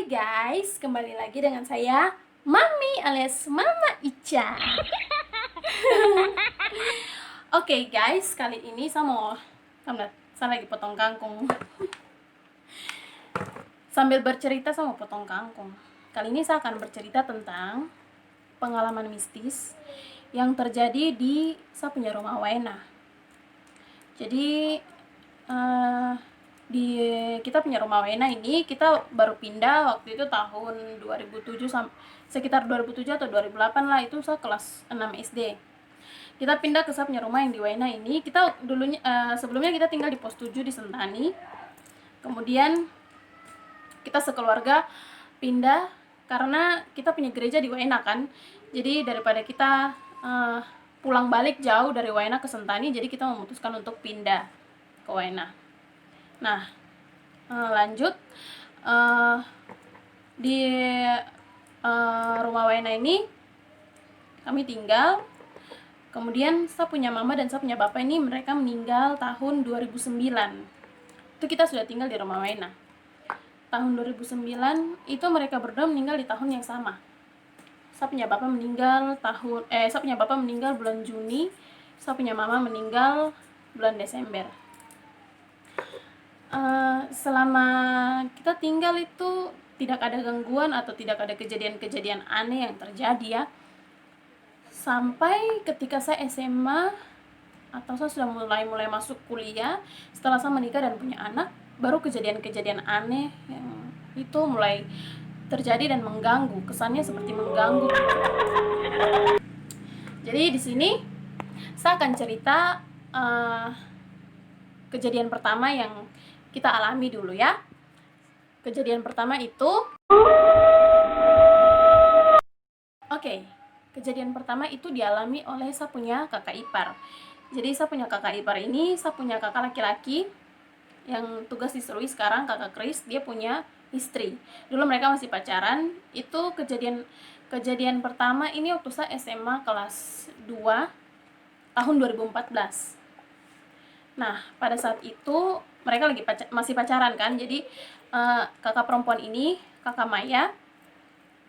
Hai guys, kembali lagi dengan saya Mami alias Mama Ica. Oke guys, kali ini saya lagi potong kangkung. Sambil bercerita sama potong kangkung. Kali ini saya akan bercerita tentang pengalaman mistis yang terjadi di saya punya rumah Wena. Jadi di kita punya rumah Wena ini kita baru pindah waktu itu tahun 2007 sekitar 2007 atau 2008 lah, itu saya kelas 6 SD. Kita pindah ke saya punya rumah yang di Wena ini. Kita dulunya sebelumnya kita tinggal di pos 7 di Sentani. Kemudian kita sekeluarga pindah karena kita punya gereja di Wena kan. Jadi daripada kita pulang balik jauh dari Wena ke Sentani, jadi kita memutuskan untuk pindah ke Wena. Nah, lanjut di rumah Wena ini kami tinggal. Kemudian saya punya mama dan saya punya bapak ini, mereka meninggal tahun 2009. Itu kita sudah tinggal di rumah Wena. Tahun 2009 itu mereka berdua meninggal di tahun yang sama. Saya punya bapak meninggal bulan Juni, saya punya mama meninggal bulan Desember. Selama kita tinggal itu tidak ada gangguan atau tidak ada kejadian-kejadian aneh yang terjadi ya. Sampai ketika saya SMA atau saya sudah mulai masuk kuliah, setelah saya menikah dan punya anak, baru kejadian-kejadian aneh yang itu mulai terjadi dan mengganggu, kesannya seperti mengganggu. Jadi di sini saya akan cerita kejadian pertama yang kita alami dulu ya. Kejadian pertama itu kejadian pertama itu dialami oleh saya punya kakak ipar. Jadi saya punya kakak ipar ini, saya punya kakak laki-laki yang tugas di Serui sekarang, kakak Chris, dia punya istri. Dulu mereka masih pacaran. Itu kejadian pertama ini waktu saya SMA kelas 2 tahun 2014. Nah, pada saat itu mereka masih pacaran kan. Jadi kakak perempuan ini, kakak Maya,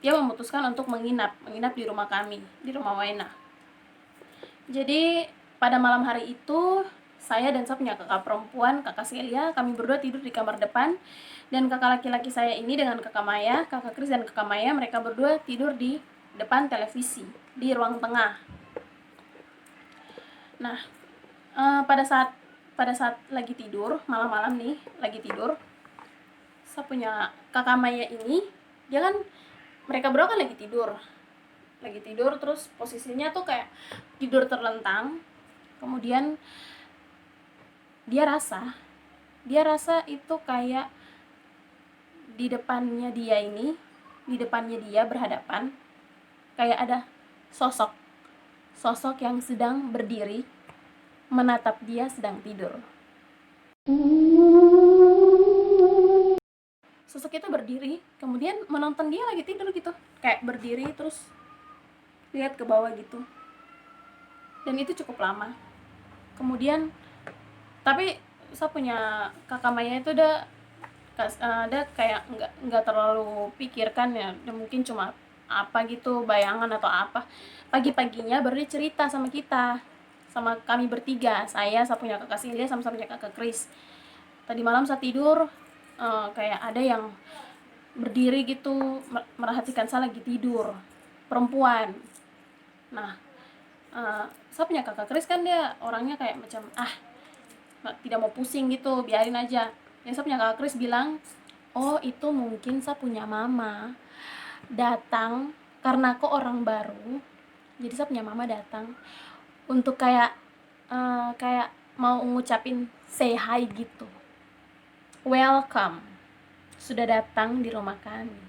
dia memutuskan untuk menginap di rumah kami, di rumah Wena. Jadi pada malam hari itu saya dan saya punya kakak perempuan, kakak Celia, kami berdua tidur di kamar depan, dan kakak laki-laki saya ini dengan kakak Maya, kakak Chris dan kakak Maya, mereka berdua tidur di depan televisi di ruang tengah. Nah, pada saat lagi tidur, malam-malam nih lagi tidur, saya punya kakak Maya ini, dia kan, mereka berdua kan lagi tidur terus posisinya tuh kayak tidur terlentang. Kemudian dia rasa itu kayak di depannya dia berhadapan, kayak ada sosok yang sedang berdiri menatap dia sedang tidur. Sosok itu berdiri, kemudian menonton dia lagi tidur gitu, kayak berdiri terus lihat ke bawah gitu. Dan itu cukup lama. Kemudian tapi saya punya kakak Maya itu udah kayak nggak terlalu pikirkan ya, dia mungkin cuma apa gitu, bayangan atau apa. Pagi-paginya baru dia cerita sama kita, sama kami bertiga, saya punya kakak Celia sama punya kakak Chris. Tadi malam saya tidur, kayak ada yang berdiri gitu merhatikan saya lagi tidur, perempuan. Nah, saya punya kakak Chris kan, dia orangnya kayak macam tidak mau pusing gitu, biarin aja. Yang saya punya kakak Chris bilang, oh itu mungkin saya punya mama datang karena kok orang baru, jadi saya punya mama datang untuk kayak mau ngucapin say hi gitu, welcome, sudah datang di rumah kami.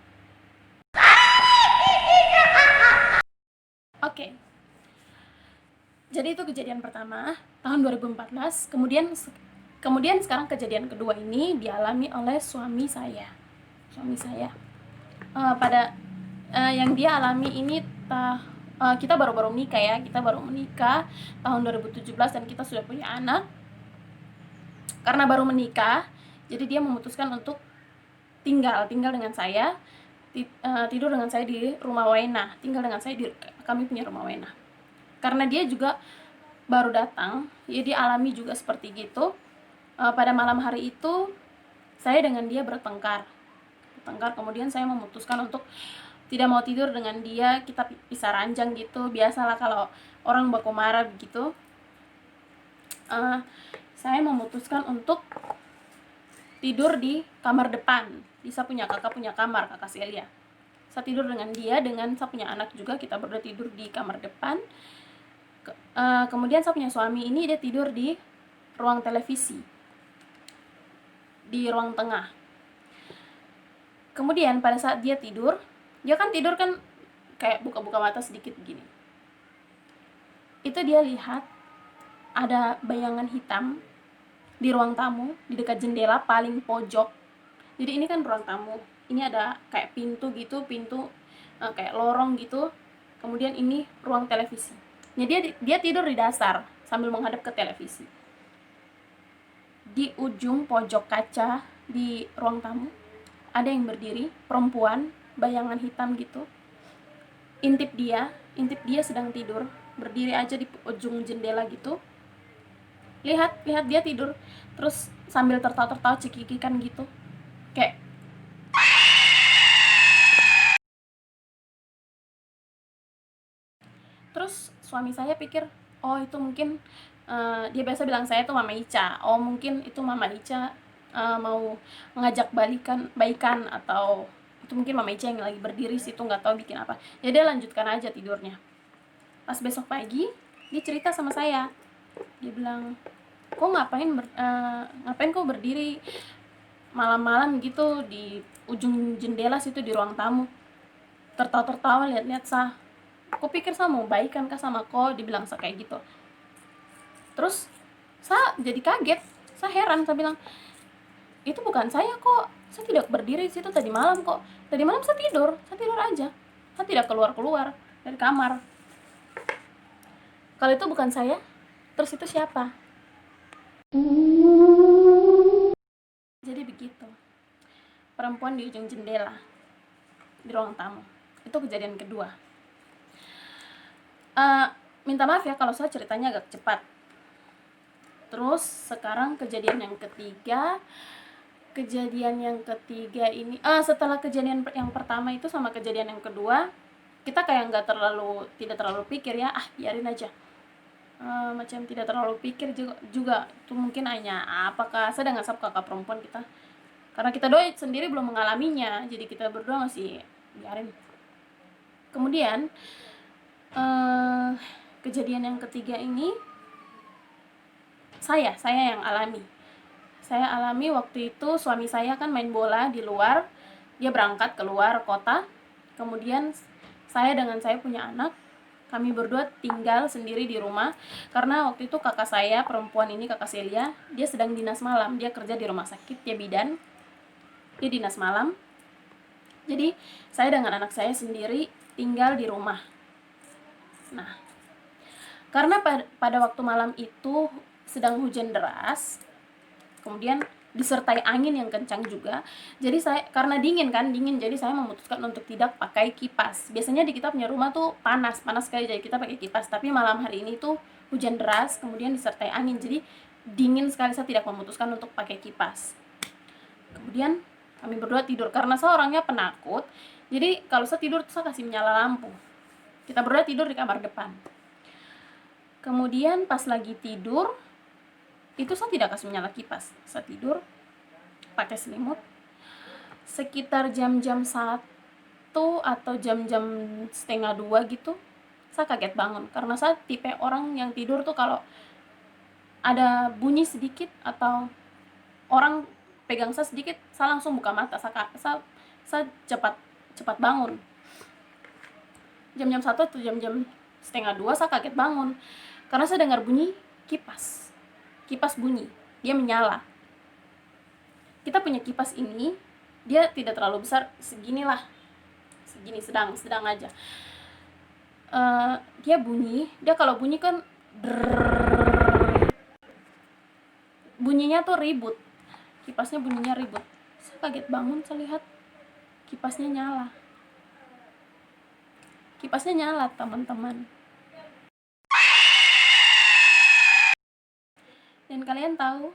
Oke. Jadi itu kejadian pertama tahun 2014. Kemudian sekarang kejadian kedua ini dialami oleh suami saya. Yang dia alami ini kita baru menikah ya. Kita baru menikah tahun 2017 dan kita sudah punya anak. Karena baru menikah, jadi dia memutuskan untuk tinggal dengan saya, tidur dengan saya di rumah Waina, tinggal dengan saya di kami punya rumah Waina. Karena dia juga baru datang, jadi alami juga seperti gitu. Pada malam hari itu saya dengan dia bertengkar, kemudian saya memutuskan untuk tidak mau tidur dengan dia, kita pisah ranjang gitu. Biasalah kalau orang baku marah begitu. Saya memutuskan untuk tidur di kamar depan. Saya punya kakak punya kamar, kakak Celia. Saya tidur dengan dia, dengan saya punya anak juga, kita berdua tidur di kamar depan. Kemudian saya punya suami ini, dia tidur di ruang televisi, di ruang tengah. Kemudian pada saat dia tidur, dia kan tidur kan kayak buka-buka mata sedikit begini. Itu dia lihat ada bayangan hitam di ruang tamu, di dekat jendela paling pojok. Jadi ini kan ruang tamu, ini ada kayak pintu gitu, kayak lorong gitu. Kemudian ini ruang televisi. Jadi dia tidur di dasar sambil menghadap ke televisi. Di ujung pojok kaca di ruang tamu ada yang berdiri, perempuan, bayangan hitam gitu. Intip dia sedang tidur, berdiri aja di ujung jendela gitu. Lihat dia tidur, terus sambil tertawa cekikikan gitu, kayak terus suami saya pikir, oh itu mungkin dia biasa bilang saya tuh Mama Ica, oh mungkin itu Mama Ica mau ngajak baikan, atau itu mungkin Mama Ica yang lagi berdiri situ, nggak tahu bikin apa. Ya dia lanjutkan aja tidurnya. Pas besok pagi dia cerita sama saya, dia bilang, kok ngapain kok berdiri malam-malam gitu di ujung jendela situ di ruang tamu, tertawa lihat-lihat sah. Aku pikir saya mau baikan kah sama kok, dibilang saya kayak gitu. Terus saya jadi kaget, saya heran, saya bilang, itu bukan saya kok, saya tidak berdiri situ tadi malam kok. Tadi malam saya tidur aja, saya tidak keluar dari kamar. Kalau itu bukan saya, terus itu siapa? Jadi begitu, perempuan di ujung jendela di ruang tamu. Itu kejadian kedua. Minta maaf ya kalau saya ceritanya agak cepat. Terus sekarang kejadian yang ketiga ini, setelah kejadian yang pertama itu sama kejadian yang kedua, kita kayak tidak terlalu pikir ya, biarin aja. Macam tidak terlalu pikir juga itu mungkin hanya apakah saya dengan kakak perempuan kita, karena kita doi sendiri belum mengalaminya, jadi kita berdua masih biarin. Kemudian kejadian yang ketiga ini saya yang alami. Saya alami waktu itu suami saya kan main bola di luar, dia berangkat keluar kota. Kemudian saya dengan saya punya anak, kami berdua tinggal sendiri di rumah. Karena waktu itu kakak saya perempuan ini, kakak Celia, dia sedang dinas malam, dia kerja di rumah sakit, dia bidan, dia dinas malam. Jadi saya dengan anak saya sendiri tinggal di rumah. Nah, karena pada waktu malam itu sedang hujan deras, kemudian disertai angin yang kencang juga. Jadi karena dingin, jadi saya memutuskan untuk tidak pakai kipas. Biasanya di kita punya rumah tuh panas sekali, jadi kita pakai kipas. Tapi malam hari ini tuh hujan deras, kemudian disertai angin, jadi dingin sekali, saya tidak memutuskan untuk pakai kipas. Kemudian kami berdua tidur, karena saya orangnya penakut. Jadi kalau saya tidur saya kasih menyala lampu. Kita berdua tidur di kamar depan. Kemudian pas lagi tidur, itu saya tidak kasih menyala kipas, saya tidur pakai selimut. Sekitar jam-jam 1 atau jam-jam setengah 2 gitu, saya kaget bangun. Karena saya tipe orang yang tidur tuh kalau ada bunyi sedikit atau orang pegang saya sedikit, saya langsung buka mata, saya cepat bangun. Jam-jam 1 atau jam-jam setengah 2 saya kaget bangun karena saya dengar bunyi kipas bunyi, dia menyala. Kita punya kipas ini, dia tidak terlalu besar, segini sedang aja. Dia kalau bunyi kan bunyinya tuh ribut, kipasnya bunyinya ribut. Saya kaget bangun, saya lihat kipasnya nyala. Kipasnya nyala, teman-teman. Dan kalian tahu,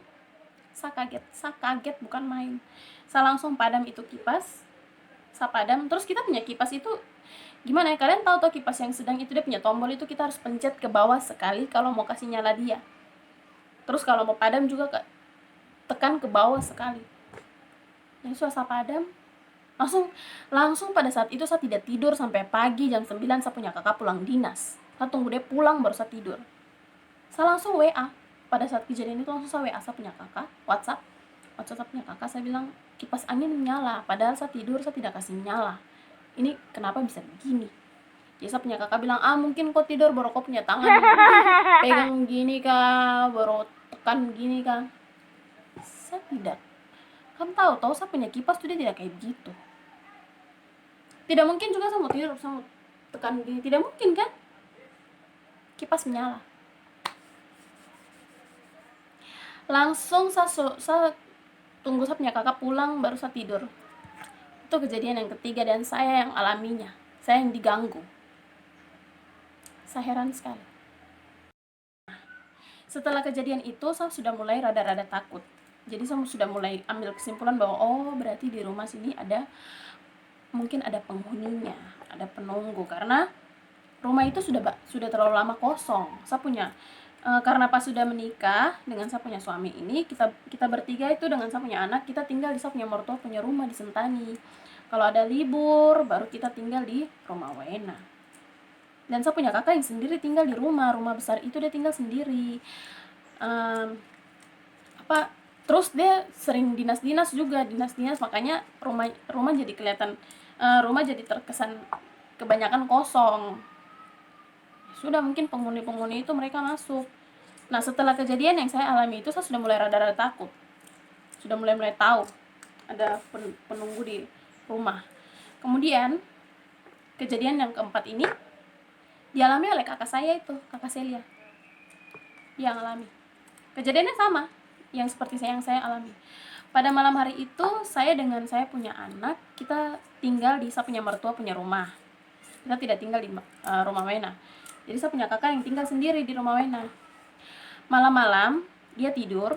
saya kaget bukan main. Saya langsung padam itu kipas, saya padam. Terus kita punya kipas itu gimana ya, kalian tahu tuh kipas yang sedang itu dia punya tombol itu kita harus pencet ke bawah sekali kalau mau kasih nyala dia. Terus kalau mau padam juga tekan ke bawah sekali. Yang saya padam, langsung pada saat itu saya tidak tidur sampai pagi jam 9. Saya punya kakak pulang dinas, saya tunggu dia pulang baru saya tidur. Saya langsung WA. Pada saat kejadian itu langsung saya WA saya punya kakak, WhatsApp saya punya kakak, saya bilang kipas angin menyala, padahal saya tidur, saya tidak kasih nyala, ini kenapa bisa begini. Ya saya punya kakak bilang, mungkin kau tidur baru kau punya tangan pegang gini kah, baru tekan gini kah. Saya tidak, kamu tahu saya punya kipas tuh dia tidak kayak begitu. Tidak mungkin juga saya mau tidur sama tekan gini, tidak mungkin kan, kipas menyala. Langsung saya tunggu saya punya kakak pulang baru saya tidur. Itu kejadian yang ketiga dan saya yang alaminya, saya yang diganggu. Saya heran sekali. Setelah kejadian itu saya sudah mulai rada-rada takut. Jadi saya sudah mulai ambil kesimpulan bahwa berarti di rumah sini mungkin ada penghuninya, ada penunggu, karena rumah itu sudah terlalu lama kosong. Saya punya karena pas sudah menikah dengan saya punya suami ini, kita bertiga itu dengan saya punya anak, kita tinggal di saya punya mertua punya rumah di Sentani. Kalau ada libur baru kita tinggal di rumah Wena. Dan saya punya kakak yang sendiri tinggal di rumah besar itu, dia tinggal sendiri. Terus dia sering dinas juga, makanya rumah jadi kelihatan, rumah jadi terkesan kebanyakan kosong. Sudah mungkin penghuni itu mereka masuk. Nah setelah kejadian yang saya alami itu, saya sudah mulai rada-rada takut, sudah mulai tahu ada penunggu di rumah. Kemudian kejadian yang keempat ini dialami oleh kakak saya itu, kakak Celia. Dia alami kejadiannya sama yang seperti yang saya alami. Pada malam hari itu saya dengan saya punya anak, kita tinggal di saya punya mertua punya rumah. Kita tidak tinggal di rumah Wena. Jadi saya punya kakak yang tinggal sendiri di rumah Wena. Malam-malam dia tidur.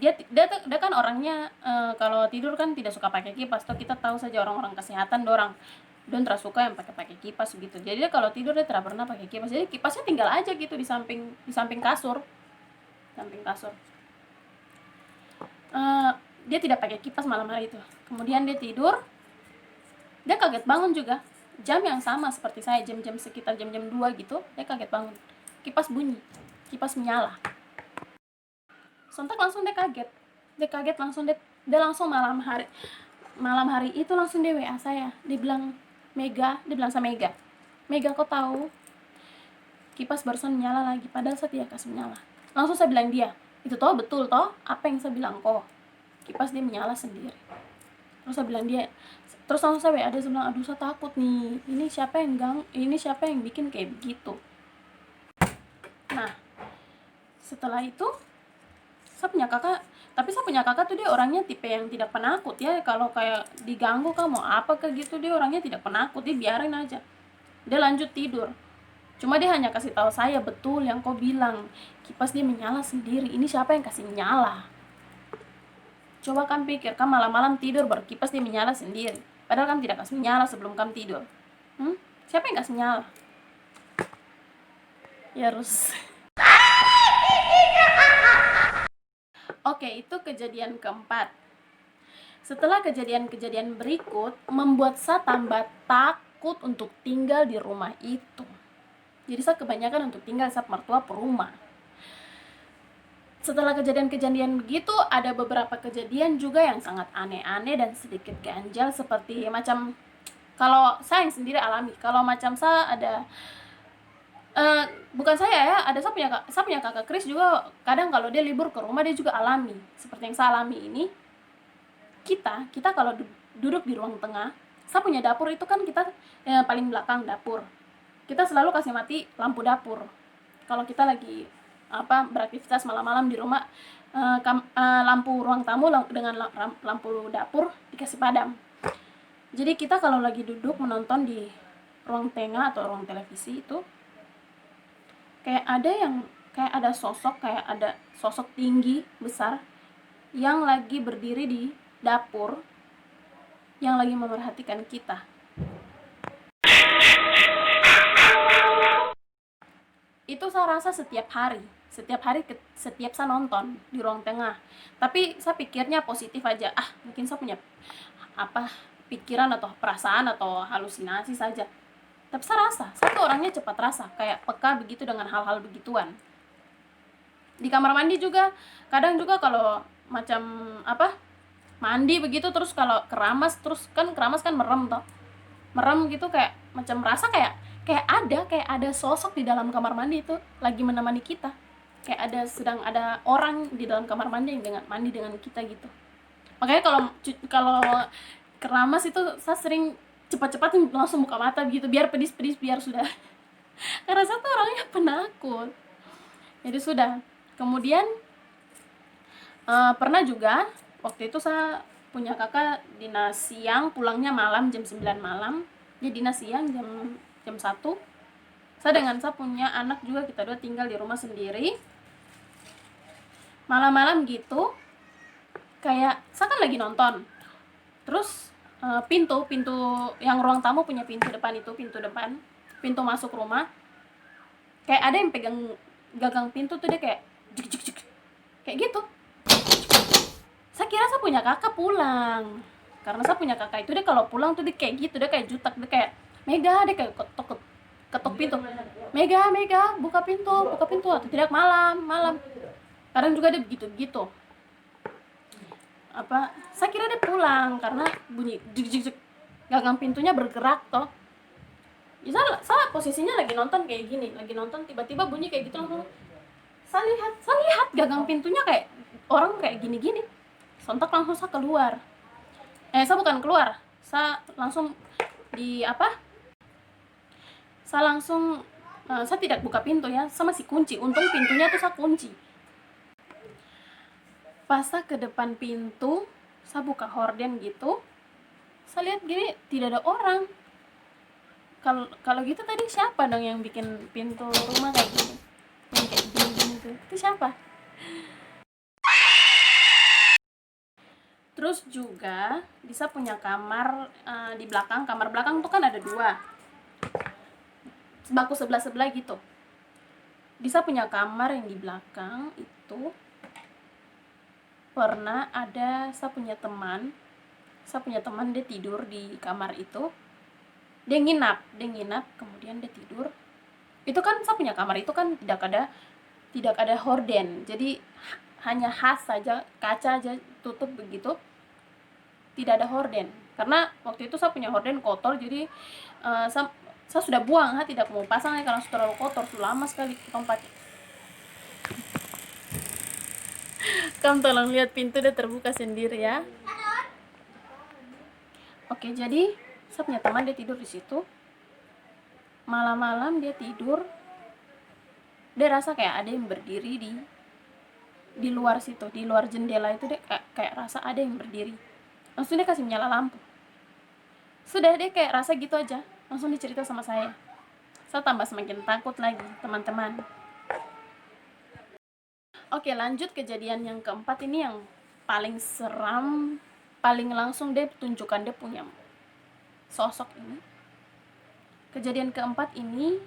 Dia kan orangnya kalau tidur kan tidak suka pakai kipas. Toh kita tahu saja orang-orang kesehatan dorang tidak suka yang pakai kipas gitu. Jadi dia kalau tidur dia tidak pernah pakai kipas. Jadi kipasnya tinggal aja gitu di samping kasur. Dia tidak pakai kipas malam hari itu. Kemudian dia tidur. Dia kaget bangun juga. Jam yang sama seperti saya, jam-jam sekitar jam-jam 2 gitu, dia kaget bangun. Kipas bunyi, kipas menyala. Sontak langsung dia kaget langsung dia langsung malam hari itu langsung dia WA saya. Dia bilang, dia bilang sama Mega, kau tahu kipas barusan menyala lagi, padahal saya tidak kasih menyala. Langsung saya bilang dia, itu toh betul toh apa yang saya bilang kok, kipas dia menyala sendiri. Terus saya bilang terus langsung saya WA dia, bilang, aduh saya takut nih, ini siapa yang bikin kayak begitu. Nah setelah itu saya punya kakak tuh dia orangnya tipe yang tidak penakut ya. Kalau kayak diganggu kamu apa kayak gitu, dia orangnya tidak penakut, dia biarin aja, dia lanjut tidur. Cuma dia hanya kasih tahu saya, betul yang kau bilang, kipas dia menyala sendiri, ini siapa yang kasih menyala. Coba kamu pikir, kamu malam-malam tidur baru kipas dia menyala sendiri, padahal kamu tidak kasih menyala sebelum kamu tidur. Siapa yang kasih menyala? Ya harus. Oke, itu kejadian keempat. Setelah kejadian-kejadian berikut membuat saya tambah takut untuk tinggal di rumah itu. Jadi saya kebanyakan untuk tinggal sama mertua per rumah. Setelah kejadian-kejadian begitu, ada beberapa kejadian juga yang sangat aneh-aneh dan sedikit ganjal, seperti macam kalau saya yang sendiri alami. Kalau macam saya ada bukan saya ya, ada saya punya kakak Chris juga, kadang kalau dia libur ke rumah dia juga alami seperti yang saya alami ini. Kita kalau duduk di ruang tengah, saya punya dapur itu kan kita paling belakang dapur. Kita selalu kasih mati lampu dapur kalau kita lagi beraktivitas malam-malam di rumah. lampu ruang tamu dengan lampu dapur dikasih padam. Jadi kita kalau lagi duduk menonton di ruang tengah atau ruang televisi itu kayak ada sosok tinggi besar yang lagi berdiri di dapur yang lagi memerhatikan kita. Itu saya rasa setiap hari setiap saya nonton di ruang tengah. Tapi saya pikirnya positif aja, mungkin saya punya pikiran atau perasaan atau halusinasi saja. Tapi saya tuh orangnya cepat rasa, kayak peka begitu dengan hal-hal begituan. Di kamar mandi juga kadang juga kalau macam mandi begitu, terus kalau keramas kan merem gitu, kayak macam merasa kayak ada sosok di dalam kamar mandi itu lagi menemani kita, kayak sedang ada orang di dalam kamar mandi yang mandi dengan kita gitu. Makanya kalau keramas itu saya sering cepat-cepat langsung buka mata begitu, biar pedis-pedis, biar sudah karena saya tuh orangnya penakut. Jadi sudah. Kemudian pernah juga waktu itu saya punya kakak dinas siang, pulangnya malam jam 9 malam. Dia dinas siang jam 1. Saya punya anak juga, kita dua tinggal di rumah sendiri. Malam-malam gitu kayak saya kan lagi nonton, terus pintu yang ruang tamu punya pintu depan, pintu masuk rumah, kayak ada yang pegang gagang pintu tuh, dia kayak jik jik jik kayak gitu. Saya kira saya punya kakak pulang, karena saya punya kakak itu dia kalau pulang tuh dia kayak gitu, dia kayak jutak, dia kayak Mega, dia kayak ketok pintu, Mega buka pintu atau tidak, malam kadang juga dia begitu saya kira dia pulang karena bunyi jik jik jik, gagang pintunya bergerak toh. Ya, saya posisinya lagi nonton kayak gini, tiba-tiba bunyi kayak gitu, langsung saya lihat gagang pintunya kayak orang kayak gini-gini. Sontak langsung saya keluar. Saya bukan keluar, saya langsung saya tidak buka pintu ya, saya masih kunci. Untung pintunya tuh saya kunci. Pas saya ke depan pintu, saya buka horden gitu, saya lihat gini tidak ada orang. Kalau gitu tadi siapa dong yang bikin pintu rumah kayak gini, yang kayak gini tuh, itu siapa? Terus juga bisa punya kamar di belakang, kamar belakang tuh kan ada 2 baku sebelah gitu. Bisa punya kamar yang di belakang itu pernah ada, saya punya teman dia tidur di kamar itu, dia nginap, kemudian dia tidur. Itu kan saya punya kamar itu kan tidak ada horden, jadi hanya khas saja, kaca aja tutup begitu, tidak ada horden. Karena waktu itu saya punya horden kotor, jadi saya sudah buang, tidak mau pasangnya karena sudah terlalu kotor, sudah lama sekali kita pakai. Kamu tolong lihat pintu dia terbuka sendiri ya. Oke, jadi saya punya teman dia tidur di situ. Malam-malam dia tidur, dia rasa kayak ada yang berdiri di luar situ, di luar jendela itu, dia kayak rasa ada yang berdiri. Langsung dia kasih nyala lampu. Sudah, dia kayak rasa gitu aja, langsung dicerita sama saya. Saya tambah semakin takut lagi, teman-teman. Oke, lanjut kejadian yang keempat. Ini yang paling seram, paling langsung dia tunjukkan dia punya sosok ini. Kejadian keempat ini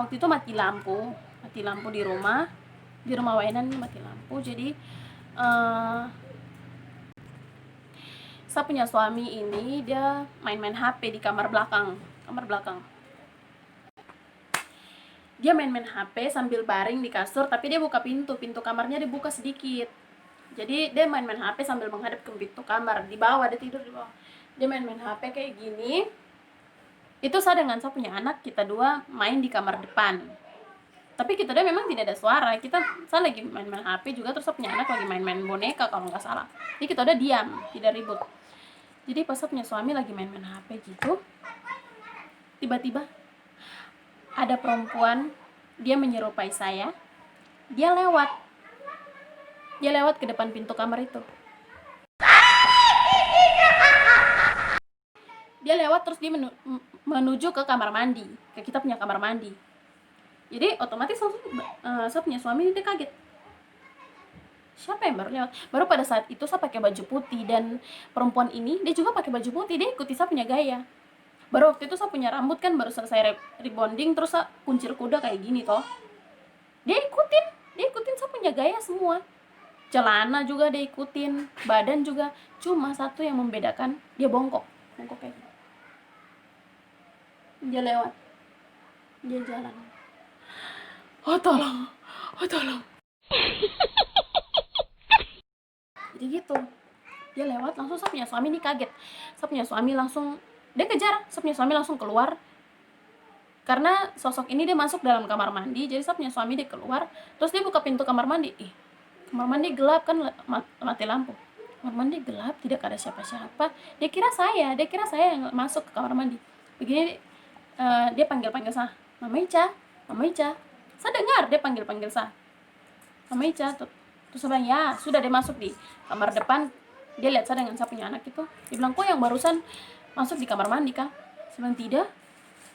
waktu itu mati lampu di rumah Wainan, mati lampu. Jadi saya punya suami ini, dia main-main HP di kamar belakang. Dia main-main HP sambil baring di kasur, tapi dia buka pintu kamarnya, dia buka sedikit. Jadi dia main-main HP sambil menghadap ke pintu kamar di bawah, dia tidur di bawah. Dia main-main HP kayak gini. Itu saya punya anak, kita dua main di kamar depan. Tapi kita dua memang tidak ada suara. Saya lagi main-main HP juga, terus saya punya anak lagi main-main boneka kalau nggak salah. Jadi kita udah diam, tidak ribut. Jadi pas saya punya suami lagi main-main HP gitu, tiba-tiba ada perempuan, dia menyerupai saya, dia lewat. Dia lewat ke depan pintu kamar itu. Dia lewat terus dia menuju ke kamar mandi, ke kita punya kamar mandi. Jadi otomatis langsung saya punya suami ini dia kaget. Siapa yang baru lewat? Baru pada saat itu saya pakai baju putih, dan perempuan ini dia juga pakai baju putih, dia ikuti saya punya gaya. Baru waktu itu saya punya rambut kan baru selesai rebonding, terus saya kuncir kuda kayak gini toh. Dia ikutin saya punya gaya semua. Celana juga dia ikutin, badan juga. Cuma satu yang membedakan, dia bongkok kayak gini. Dia lewat, dia jalan. Oh tolong. Jadi gitu, dia lewat langsung saya punya suami ini kaget. Saya punya suami langsung dia kejar, saya punya suami langsung keluar. Karena sosok ini dia masuk dalam kamar mandi, jadi saya punya suami dia keluar, terus dia buka pintu kamar mandi. Kamar mandi gelap kan, mati lampu. Kamar mandi gelap, tidak ada siapa-siapa. Dia kira saya yang masuk ke kamar mandi. Begini dia panggil saya, Mama Ica. Saya dengar dia panggil saya, Mama Ica. Terus saya bilang, ya sudah, dia masuk di kamar depan. Dia lihat saya dengan saya punya anak itu. Dia bilang, kok yang barusan masuk di kamar mandi kah? Saya bilang, tidak,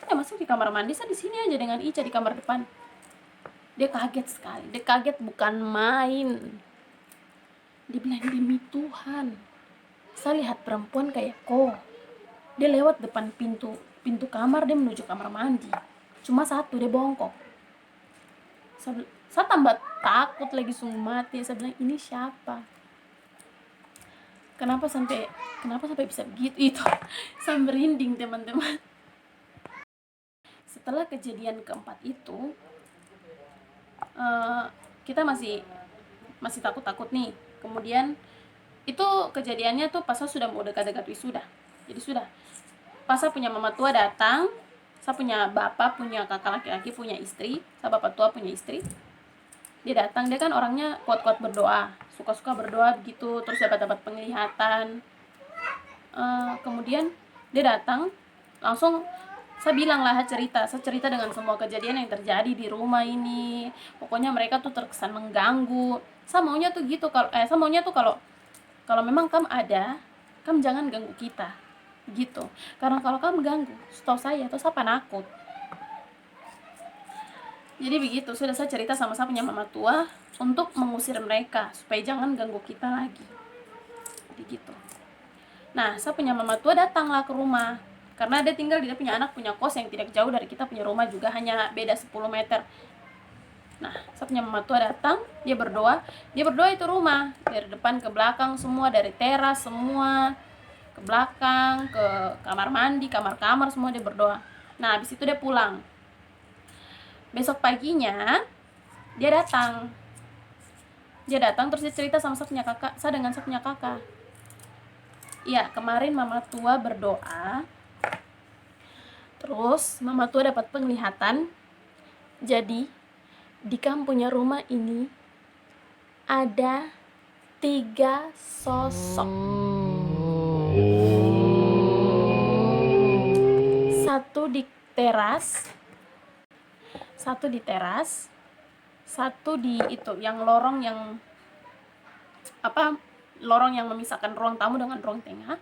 dia masuk di kamar mandi, saya di sini aja dengan Ica di kamar depan. Dia kaget sekali, dia kaget bukan main. Dia bilang, demi Tuhan, saya lihat perempuan kayak kok. Dia lewat depan pintu kamar, dia menuju kamar mandi. Cuma satu, dia bongkok. Saya tambah takut lagi, sungguh mati. Saya bilang, ini siapa? Kenapa sampai bisa begitu? Itu saya merinding, teman-teman. Setelah kejadian keempat itu, kita masih takut-takut nih. Kemudian itu kejadiannya tuh pas saya sudah mau dekat-dekat wisuda. Jadi sudah pas saya punya mama tua datang, saya punya bapak, punya kakak laki-laki, punya istri, saya bapak tua punya istri. Dia datang, dia kan orangnya kuat-kuat berdoa, suka-suka berdoa begitu, terus dapat penglihatan. Kemudian dia datang, langsung saya bilang lah, saya cerita dengan semua kejadian yang terjadi di rumah ini. Pokoknya mereka tuh terkesan mengganggu. Saya maunya tuh gitu, kalau memang kamu ada, kamu jangan ganggu kita gitu. Karena kalau kamu ganggu, setahu saya tuh siapa nakut. Jadi begitu, sudah saya cerita sama saya punya mama tua untuk mengusir mereka supaya jangan ganggu kita lagi. Jadi gitu. Nah, saya punya mama tua datanglah ke rumah. Karena dia tinggal, dia punya anak, punya kos yang tidak jauh dari kita punya rumah juga, hanya beda 10 meter. Nah, saya punya mama tua datang, dia berdoa itu rumah, dari depan ke belakang semua, dari teras semua, ke belakang, ke kamar mandi, kamar-kamar semua dia berdoa. Nah, habis itu dia pulang. Besok paginya, dia datang terus dia cerita sama saya dengan saya punya kakak. Iya, kemarin mama tua berdoa, terus mama tua dapat penglihatan. Jadi di kampungnya rumah ini ada 3 sosok. Satu di teras, satu di itu yang lorong yang memisahkan ruang tamu dengan ruang tengah.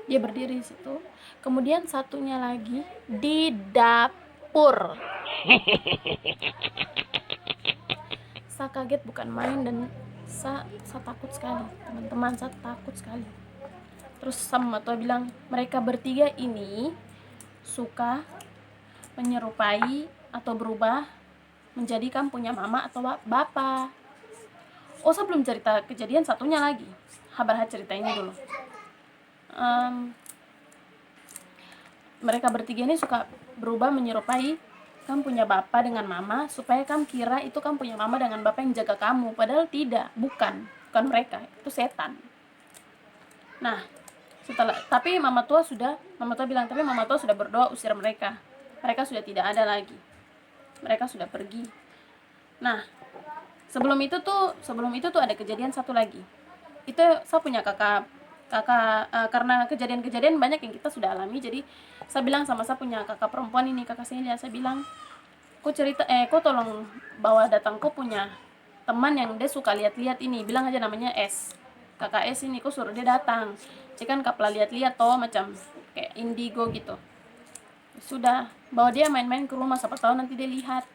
Dia berdiri di situ. Kemudian satunya lagi di dapur. Saya kaget bukan main, dan saya takut sekali, teman-teman, saya takut sekali. Terus sama tua bilang, mereka bertiga ini suka menyerupai atau berubah menjadi kamu punya mama atau bapak. Oh, saya belum cerita kejadian satunya lagi. Habar cerita ini dulu. Mereka bertiga ini suka berubah menyerupai kamu punya bapak dengan mama, supaya kamu kira itu kamu punya mama dengan bapak yang jaga kamu. Padahal tidak, bukan mereka, itu setan. Nah, tapi mama tua bilang, tapi mama tua sudah berdoa usir mereka. Mereka sudah tidak ada lagi. Mereka sudah pergi. Nah, sebelum itu tuh ada kejadian satu lagi. Itu saya punya kakak, karena kejadian-kejadian banyak yang kita sudah alami, jadi saya bilang sama saya punya kakak perempuan ini, kakak saya bilang, kok tolong bawa datang kok punya teman yang dia suka lihat-lihat ini, bilang aja namanya S. Kakak S ini kok suruh dia datang. Dia kan kapla lihat-lihat toh, macam kayak indigo gitu. Sudah, bawa dia main-main ke rumah, siapa tahu nanti dia lihat.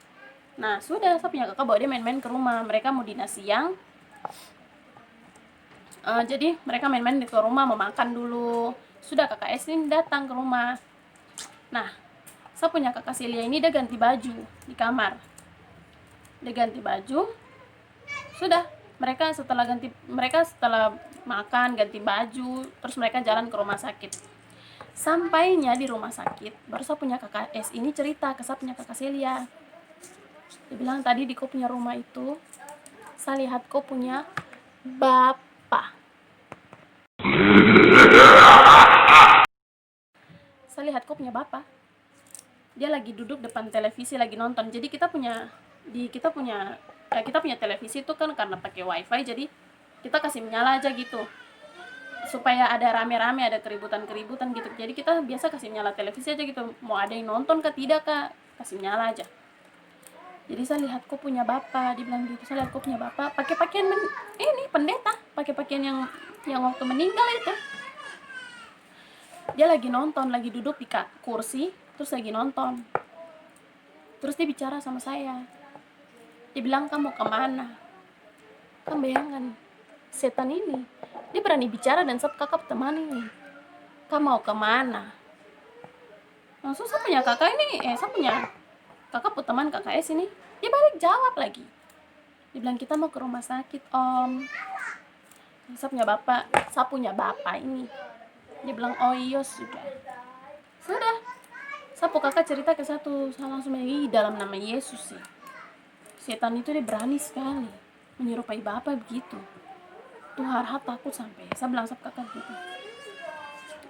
Nah, sudah, saya punya kakak bawa dia main-main ke rumah. Mereka mau dinas siang. Jadi mereka main-main ke rumah, mau makan dulu. Sudah, kakak S ini datang ke rumah. Nah, saya punya kakak Celia ini dia ganti baju di kamar. Dia ganti baju. Sudah, mereka setelah makan, ganti baju, terus mereka jalan ke rumah sakit. Sampainya di rumah sakit, baru saya punya kakak S ini cerita ke saya punya kakak Celia. Dia bilang, tadi di kau punya rumah itu, saya lihat kau punya bapak. Saya lihat kau punya bapak. Dia lagi duduk depan televisi, lagi nonton. Jadi kita punya televisi itu kan karena pakai wifi, jadi kita kasih menyala aja gitu supaya ada rame-rame, ada keributan gitu. Jadi kita biasa kasih nyala televisi aja gitu, mau ada yang nonton kah tidak kah, kasih nyala aja. Jadi saya lihat kok punya bapak, dibilang gitu. Saya lihat kok punya bapak pakai pakaian ini pendeta, pakai pakaian yang waktu meninggal itu. Dia lagi nonton, lagi duduk di kursi, terus lagi nonton. Terus dia bicara sama saya. Dia bilang, kamu kemana? Kan bayangan setan ini, dia berani bicara dan saya kakak teman ini. Kamu mau kemana? Langsung saya punya kakak ini, saya punya kakak teman kakak S ini, dia balik jawab lagi. Dia bilang, kita mau ke rumah sakit om. Saya punya bapak ini. Dia bilang, oh iya sudah. Saya kakak cerita ke satu, saya langsung bilang, dalam nama Yesus sih. Setan itu dia berani sekali menyerupai bapak begitu. Tuh harap takut sampai. Saya bilang sama kakak gitu.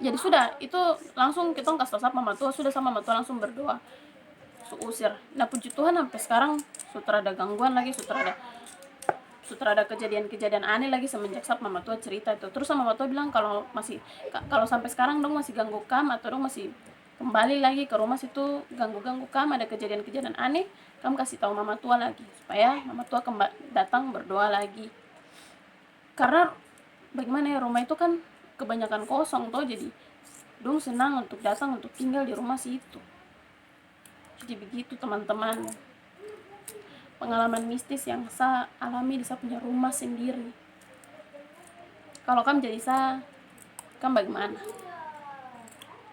Jadi sudah, itu langsung kita kasih tahu sama Tua, sudah sama Tua langsung berdoa. Usir. Nah puji Tuhan sampai sekarang sudah ada gangguan lagi, sudah ada kejadian-kejadian aneh lagi semenjak Mama Tua cerita itu. Terus sama Mama Tua bilang kalau sampai sekarang dong masih ganggu kam atau dong masih kembali lagi ke rumah situ ganggu kam, ada kejadian-kejadian aneh, kamu kasih tahu Mama Tua lagi supaya Mama Tua datang berdoa lagi. Karena bagaimana ya, rumah itu kan kebanyakan kosong toh, jadi dong senang untuk datang untuk tinggal di rumah situ. Jadi begitu teman-teman, pengalaman mistis yang saya alami di saya punya rumah sendiri. Kalau kamu jadi saya, kamu bagaimana?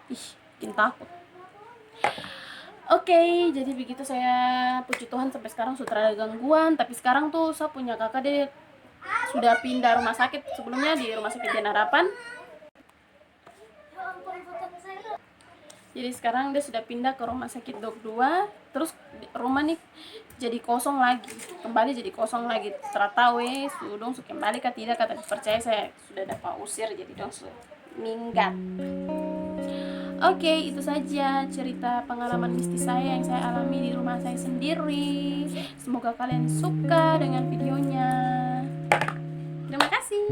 Bikin takut. Oke, jadi begitu, saya puji Tuhan sampai sekarang sudah ada gangguan. Tapi sekarang tuh saya punya kakak, dia sudah pindah rumah sakit. Sebelumnya di rumah sakit Dian Harapan. Jadi sekarang dia sudah pindah ke rumah sakit Dok 2. Terus rumah nih jadi kosong lagi, kembali jadi kosong lagi. Tertawa sudong kembali kah tidak, kata percaya saya sudah dapat usir, jadi dong minggat. Oke, itu saja cerita pengalaman mistis saya yang saya alami di rumah saya sendiri. Semoga kalian suka dengan videonya. Terima kasih.